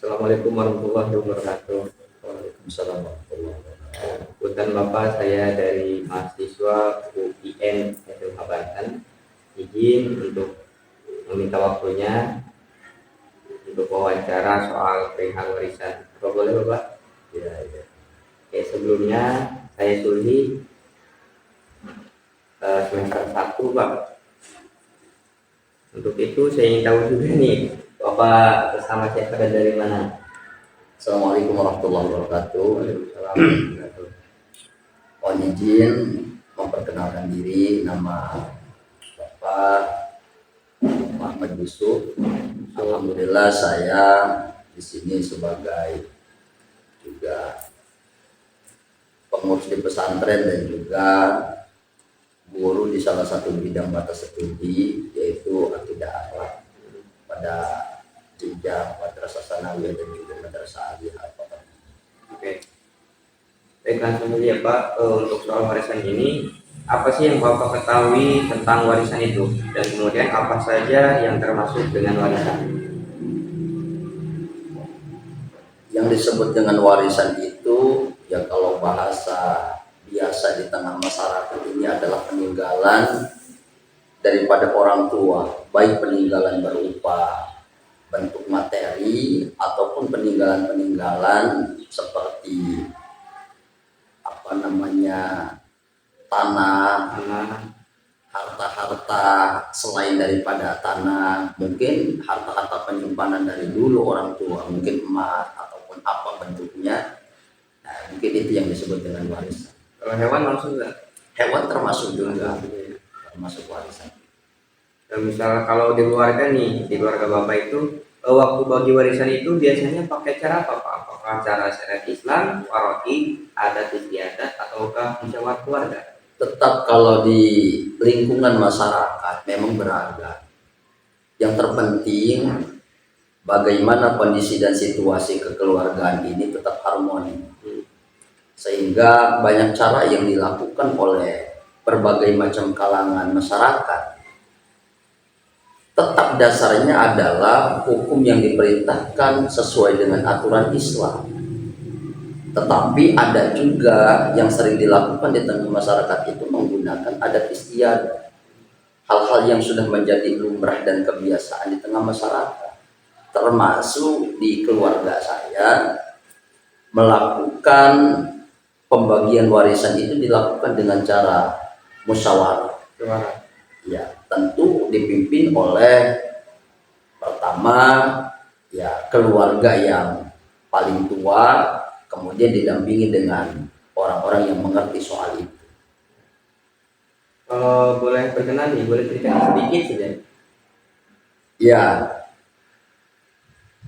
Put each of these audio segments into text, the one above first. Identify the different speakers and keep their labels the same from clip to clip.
Speaker 1: Assalamualaikum warahmatullahi wabarakatuh.
Speaker 2: Waalaikumsalam warahmatullahi wabarakatuh.
Speaker 1: Punten Bapak, saya dari mahasiswa UIN SMA Banten. Izin untuk meminta waktunya untuk wawancara soal perihal warisan. Apa boleh Bapak?
Speaker 2: Ya, ya.
Speaker 1: Oke, sebelumnya saya Sulhi, semester 1 Pak. Untuk itu saya ingin tahu juga nih, Bapak bersama siapa dan dari mana?
Speaker 2: Assalamualaikum warahmatullahi wabarakatuh.
Speaker 1: Waalaikumsalam.
Speaker 2: Mohon izin memperkenalkan diri, nama Bapak Muhammad Yusuf. Alhamdulillah saya di sini sebagai juga pengurus di pesantren dan juga guru di salah satu bidang mata studi yaitu akidah akhlak pada jenjang madrasah sanawiyah dan juga madrasah aliyah.
Speaker 1: Oke. Baik, langsung saja ya Pak, untuk soal warisan ini, apa sih yang Bapak ketahui tentang warisan itu? Dan kemudian apa saja yang termasuk dengan warisan?
Speaker 2: Yang disebut dengan warisan itu ya kalau bahasa biasa di tengah masyarakat ini adalah peninggalan daripada orang tua, baik peninggalan berupa bentuk materi ataupun peninggalan-peninggalan seperti tanah, harta-harta selain daripada tanah, mungkin harta-harta penyimpanan dari dulu orang tua, mungkin emas ataupun apa bentuknya. Nah, mungkin itu yang disebut dengan warisan.
Speaker 1: Kalau hewan langsung enggak?
Speaker 2: Hewan termasuk juga, termasuk warisan.
Speaker 1: Dan misalnya kalau di keluarga nih, di keluarga Bapak itu, waktu bagi warisan itu biasanya pakai cara apa Pak? Apakah cara syariat Islam, waro'i, adat istiadat, ataukah musyawarah keluarga?
Speaker 2: Tetap kalau di lingkungan masyarakat memang beragam. Yang terpenting bagaimana kondisi dan situasi kekeluargaan ini tetap harmoni, sehingga banyak cara yang dilakukan oleh berbagai macam kalangan masyarakat. Tetap dasarnya adalah hukum yang diperintahkan sesuai dengan aturan Islam. Tetapi ada juga yang sering dilakukan di tengah masyarakat itu menggunakan adat istiadat. Hal-hal yang sudah menjadi lumrah dan kebiasaan di tengah masyarakat. Termasuk di keluarga saya melakukan pembagian warisan itu dilakukan dengan cara musyawarah. Ya, tentu dipimpin oleh pertama ya keluarga yang paling tua, kemudian didampingi dengan orang-orang yang mengerti soal itu.
Speaker 1: Kalau boleh berkenan nih, boleh cerita sedikit saja.
Speaker 2: Ya,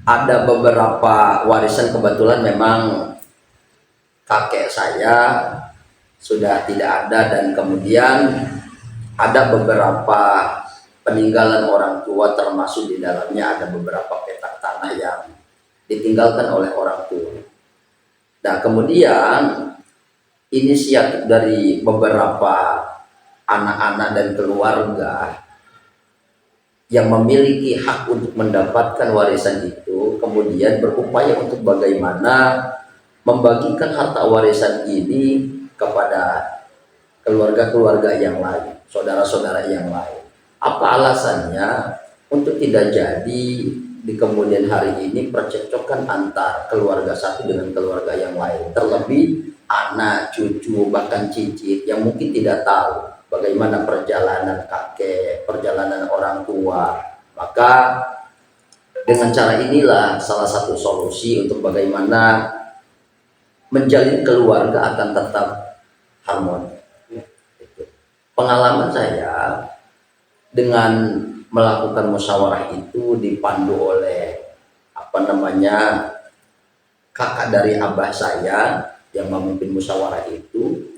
Speaker 2: ada beberapa warisan kebetulan memang kakek saya sudah tidak ada dan kemudian ada beberapa peninggalan orang tua, termasuk di dalamnya ada beberapa petak tanah yang ditinggalkan oleh orang tua. Nah, kemudian inisiatif dari beberapa anak-anak dan keluarga yang memiliki hak untuk mendapatkan warisan itu kemudian berupaya untuk bagaimana membagikan harta warisan ini kepada keluarga-keluarga yang lain, saudara-saudara yang lain. Apa alasannya? Untuk tidak jadi di kemudian hari ini percekcokan antar keluarga satu dengan keluarga yang lain, terlebih anak, cucu, bahkan cicit yang mungkin tidak tahu bagaimana perjalanan kakek, perjalanan orang tua. Maka dengan cara inilah salah satu solusi untuk bagaimana menjalin keluarga akan tetap harmoni. Pengalaman saya dengan melakukan musyawarah itu dipandu oleh kakak dari abah saya yang memimpin musyawarah itu,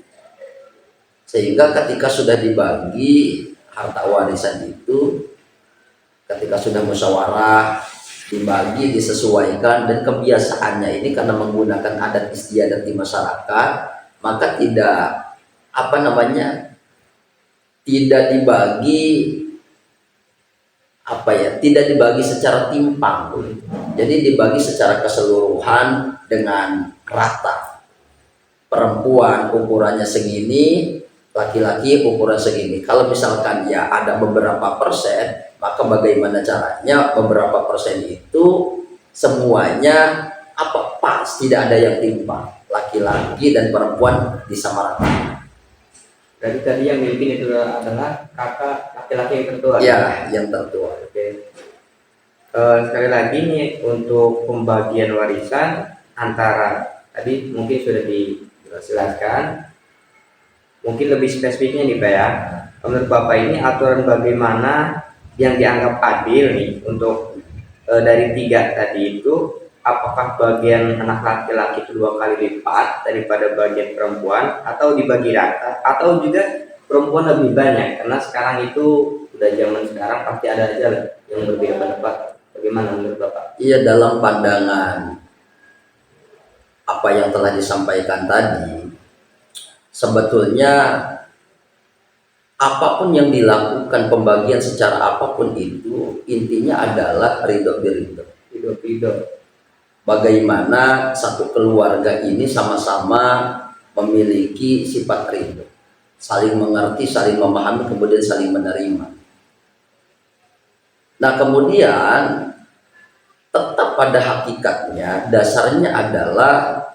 Speaker 2: sehingga ketika sudah dibagi harta warisan itu, ketika sudah musyawarah dibagi, disesuaikan, dan kebiasaannya ini karena menggunakan adat istiadat di masyarakat, maka tidak tidak dibagi secara timpang. Jadi dibagi secara keseluruhan dengan rata. Perempuan ukurannya segini, laki-laki ukuran segini. Kalau misalkan ya ada beberapa persen, maka bagaimana caranya beberapa persen itu semuanya apa pas, tidak ada yang timpang. Laki-laki dan perempuan disamaratakan.
Speaker 1: Berarti tadi yang mimpin itu adalah kakak laki-laki yang tertua.
Speaker 2: Ya, yang tertua.
Speaker 1: Oke. Sekali lagi nih untuk pembagian warisan antara tadi mungkin sudah dijelaskan. Mungkin lebih spesifiknya nih Pak ya. Menurut Bapak ini aturan bagaimana yang dianggap adil nih untuk dari 3 tadi itu, apakah bagian anak laki-laki itu 2 kali lipat daripada bagian perempuan, atau dibagi rata, atau juga perempuan lebih banyak? Karena sekarang itu udah zaman sekarang pasti ada aja lah yang berbeda pendapat. Bagaimana menurut Bapak?
Speaker 2: Iya, dalam pandangan apa yang telah disampaikan tadi, sebetulnya apapun yang dilakukan, pembagian secara apapun itu, intinya adalah ridho biridho.
Speaker 1: Ridho.
Speaker 2: Bagaimana satu keluarga ini sama-sama memiliki sifat ridho, saling mengerti, saling memahami, kemudian saling menerima. Nah kemudian tetap pada hakikatnya dasarnya adalah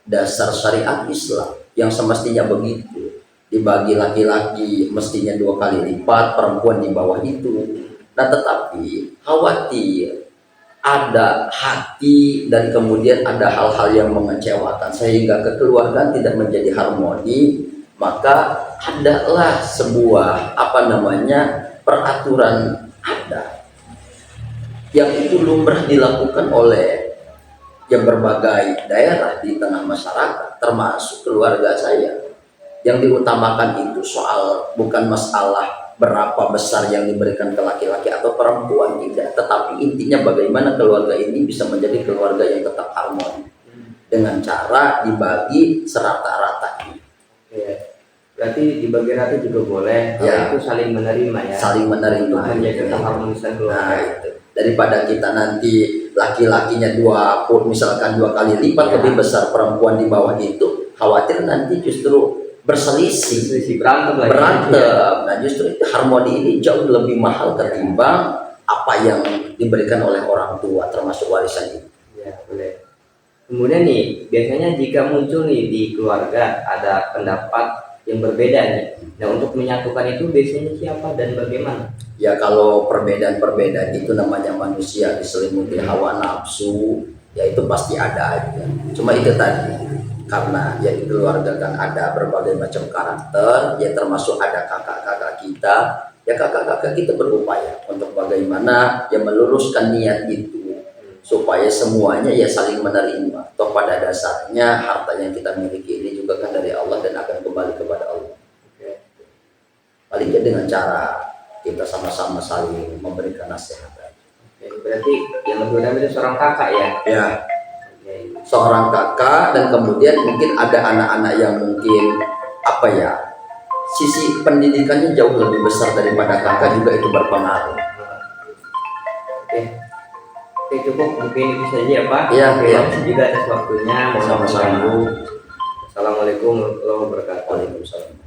Speaker 2: dasar syariat Islam yang semestinya begitu. Dibagi laki-laki mestinya 2 kali lipat, perempuan di bawah itu. Nah tetapi khawatir ada hati dan kemudian ada hal-hal yang mengecewakan sehingga kekeluargaan tidak menjadi harmoni, maka adalah sebuah peraturan adat yang itu lumrah dilakukan oleh yang berbagai daerah di tengah masyarakat, termasuk keluarga saya. Yang diutamakan itu soal bukan masalah berapa besar yang diberikan ke laki-laki atau perempuan, tidak, tetapi intinya bagaimana keluarga ini bisa menjadi keluarga yang tetap harmoni dengan cara dibagi serata-rata.
Speaker 1: Ya. Berarti dibagi rata juga boleh,
Speaker 2: Ya.
Speaker 1: itu saling menerima ya.
Speaker 2: Saling menerima.
Speaker 1: Untuk menjaga keharmonisan keluarga.
Speaker 2: Nah, itu. Daripada kita nanti laki-lakinya misalkan 2 kali lipat
Speaker 1: Ya.
Speaker 2: lebih besar, perempuan di bawah itu, khawatir nanti justru berselisih,
Speaker 1: berantem.
Speaker 2: Nah justru itu harmoni ini jauh lebih mahal ketimbang apa yang diberikan oleh orang tua, termasuk warisan itu.
Speaker 1: Ya boleh. Kemudian nih biasanya jika muncul nih di keluarga ada pendapat yang berbeda nih, nah untuk menyatukan itu biasanya siapa dan bagaimana?
Speaker 2: Ya kalau perbedaan-perbedaan itu namanya manusia, diselimuti hawa nafsu, ya itu pasti ada aja. Cuma itu tadi, karena ya di keluarga kan ada berbagai macam karakter, ya termasuk ada kakak-kakak kita, ya kakak-kakak kita berupaya untuk bagaimana ya meluruskan niat itu supaya semuanya ya saling menerima. Toh pada dasarnya harta yang kita miliki ini juga kan dari Allah dan akan kembali kepada Allah. Palingnya dengan cara kita sama-sama saling memberikan nasihat.
Speaker 1: Berarti yang lebih utama itu seorang kakak ya?
Speaker 2: Ya, seorang kakak, dan kemudian mungkin ada anak-anak yang mungkin sisi pendidikannya jauh lebih besar daripada kakak, juga itu berpengaruh.
Speaker 1: Oke, cukup mungkin itu saja ya Pak.
Speaker 2: Iya.
Speaker 1: Terima kasih juga atas waktunya.
Speaker 2: Sama-sama.
Speaker 1: Assalamualaikum warahmatullahi wabarakatuh.
Speaker 2: Waalaikumsalam.